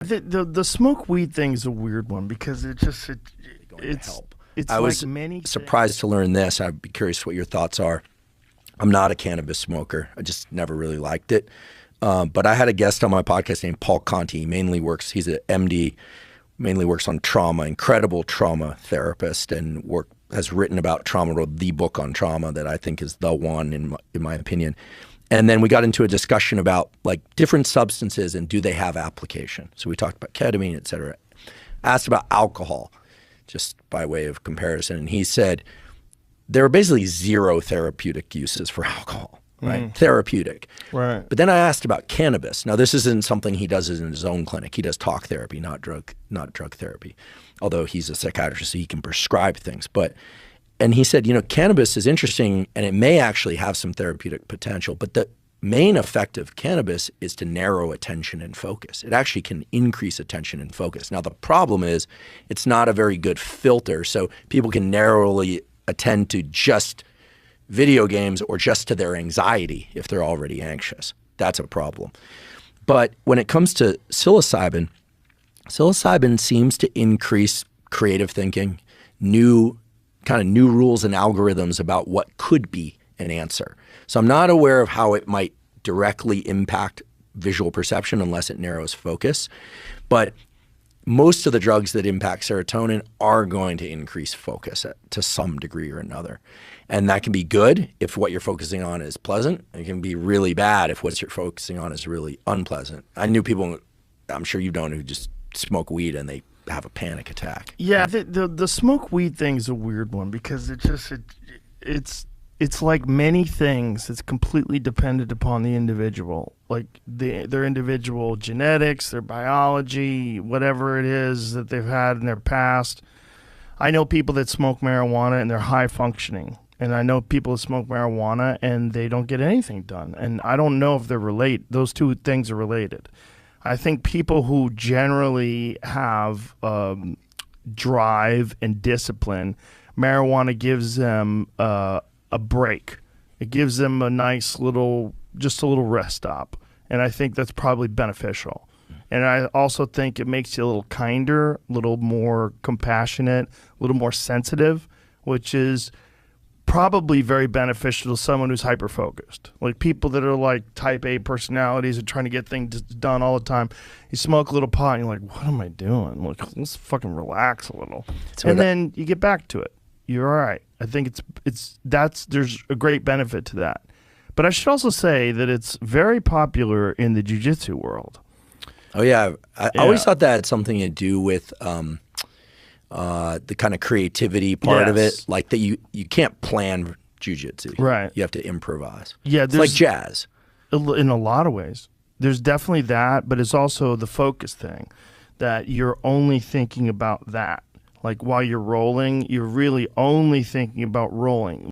the smoke weed thing is a weird one because it's help. It's I was like many surprised to learn this. I'd be curious what your thoughts are. I'm not a cannabis smoker. I just never really liked it. But I had a guest on my podcast named Paul Conti. He's an MD, mainly works on trauma, incredible trauma therapist, and has written about trauma, wrote the book on trauma that I think is the one in my opinion. And then we got into a discussion about like different substances and do they have application. So we talked about ketamine, et cetera. Asked about alcohol, just by way of comparison. And he said there are basically zero therapeutic uses for alcohol, right? Therapeutic. Right. But then I asked about cannabis. Now this isn't something he does in his own clinic. He does talk therapy, not drug therapy. Although he's a psychiatrist, so he can prescribe things. And he said, cannabis is interesting and it may actually have some therapeutic potential, but the main effect of cannabis is to narrow attention and focus. It actually can increase attention and focus. Now, the problem is it's not a very good filter, so people can narrowly attend to just video games or just to their anxiety if they're already anxious. That's a problem. But when it comes to psilocybin seems to increase creative thinking, new rules and algorithms about what could be an answer. So I'm not aware of how it might directly impact visual perception unless it narrows focus. But most of the drugs that impact serotonin are going to increase focus to some degree or another. And that can be good if what you're focusing on is pleasant. It can be really bad if what you're focusing on is really unpleasant. I knew people, I'm sure you don't, who just smoke weed and they have a panic attack. Yeah, the smoke weed thing is a weird one because it's like many things. It's completely dependent upon the individual, like their individual genetics, their biology, whatever it is that they've had in their past. I know people that smoke marijuana and they're high functioning, and I know people that smoke marijuana and they don't get anything done. And I don't know if they're related. Those two things are related. I think people who generally have drive and discipline, marijuana gives them a break. It gives them a nice little rest stop. And I think that's probably beneficial. And I also think it makes you a little kinder, a little more compassionate, a little more sensitive, which is probably very beneficial to someone who's hyper-focused. Like people that are like type A personalities and trying to get things done all the time. You smoke a little pot and you're like, what am I doing? Like, let's fucking relax a little. Then you get back to it. You're all right. I think there's a great benefit to that. But I should also say that it's very popular in the jiu-jitsu world. Oh yeah. I always thought that had something to do with the kind of creativity part of it, like that you can't plan jiu-jitsu. Right. You have to improvise. Yeah, it's like jazz. In a lot of ways. There's definitely that, but it's also the focus thing, that you're only thinking about that. Like while you're rolling, you're really only thinking about rolling.